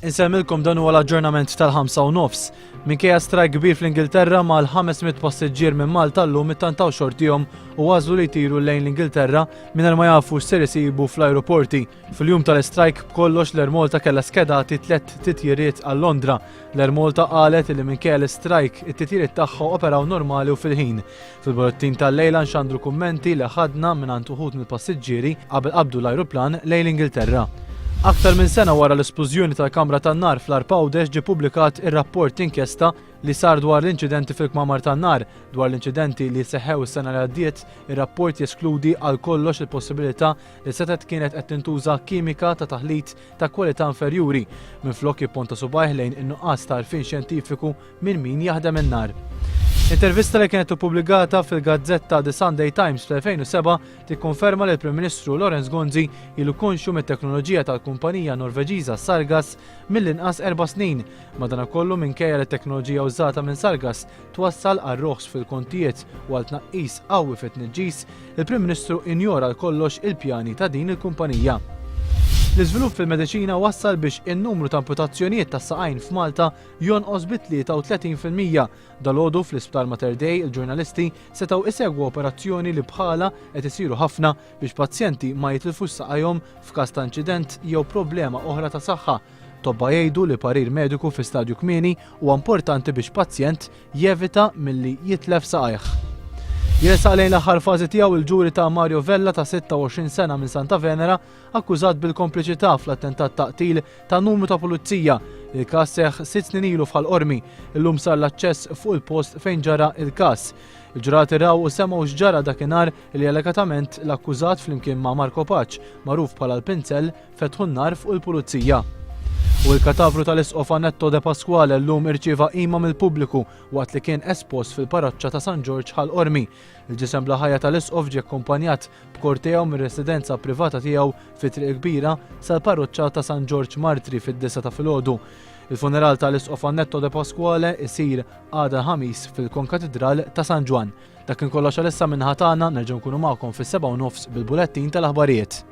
Insemmilkom dan huwa l-aġġornament tal-5:30. Minkejja strajk kbir fl-Ingilterra mal-500 passiġġier minn Malta llum ittantaw xortihom u għażlu li jtiru lejn l-Ingilterra mingħajr ma jafu x'ser isibu fl-ajruporti. Fil-jum tal-istrajk b'kollox l-Air Malta kellha skedati 3 titjiriet għal Londra. L-Air Malta qalet li minkejja l-istrajk it-titjiriet tagħha operaw normali u fil-ħin. Fil-bollettin tal-lejla nxandru kummenti li ħadna minn uħud mill-passiġġieri qabel qabdu l-ajruplan lejn l-Ingilterra. Aktar minn sena wara l-esplużjoni tal-Kamra tan-Nar fl-Arpawdex ġie pubblikat ir-rapport inkjesta li sar dwar l-inċidenti fil-Kmamar tan-Nar. Dwar l-inċidenti li seħħew is-sena li għaddiet, ir-rapport jeskludi għal kollox il-possibilità li setet kienet qed tintuża kimika ta' taħlit ta' kwalità inferjuri minflok jipponta subajh lejn in-nuqqas ta' għarfien xjentifiku minn min jaħdem in-nar. Intervista li kienet ippubblikata fil-gazzetta The Sunday Times fl-2007 tikkonferma li l-Prim Ministru Laurence Gonzi ilu konxu mit-teknoloġija tal-kumpanija Norveġiża Sargas mill-inqas 4 snin. Madankollu minkejja li t-teknoloġija użata minn Sargas twassal għal roħs fil-kontijiet u għal tnaqqis qawwi fit-tniġġis, il-Prim Ministru injora kollox il-pjani ta' din il-kumpanija. L-iżvilupp fil-mediċina wassal biex in-numru ta' amputazzjonijiet ta' saqajn f'Malta jonqos bi 33%. Dalgħodu fl-Isptar Mater Dei il-ġurnalisti setgħu isegwu operazzjoni li bħala qed isiru ħafna biex pazjenti ma jitilfux saqajhom f'każ ta' inċident jew problema oħra ta' saħħa. Tobba jgħidu li parir mediku fi stadju kmieni huwa importanti biex pazjent jevita milli jitlef saqajh. Jiresaq lejn l-aħħar fażi tiegħu il-ġuri ta' Mario Vella ta' 26 sena minn Santa Venera akkużat bil-kompliċità fl-attentat taqtil ta' numru ta' pulizija. Il-każ seħħ 6 snin ilu f'Ħal-Qormi. Illum sar l-aċċess fuq il-post fejn ġara il-każ. Il-ġurati raw u semgħu x'ġara dakinhar li allegatament l-akkużat flimkien ma' Marco Paċ, magħruf bħala l-Pinzel, fetħu n-nar fuq il-pulizija. U l-katavru tal-isqof Annetto De Pasquale llum irċieva qima mill-pubbliku waqt li kien espost fil-paraċċa ta' San George Ħal-Qormi. Il-ġisem bla ħajja tal-isqof ġie akkumpanjat b'kortejjew mir-residenza privata tiegħu fit-triq kbira sal-parroċċa ta' San George Martri fid-9 ta' filgħodu. Il-funeral tal-isqof Annetto De Pasquale isir għada ħamis fil-konkatedral ta' San Ġwan. Dak kien kollox għalissa minn ħatana nerġgħu nkunu magħkom fis-7:30 bil-bulettin tal-aħbarijiet.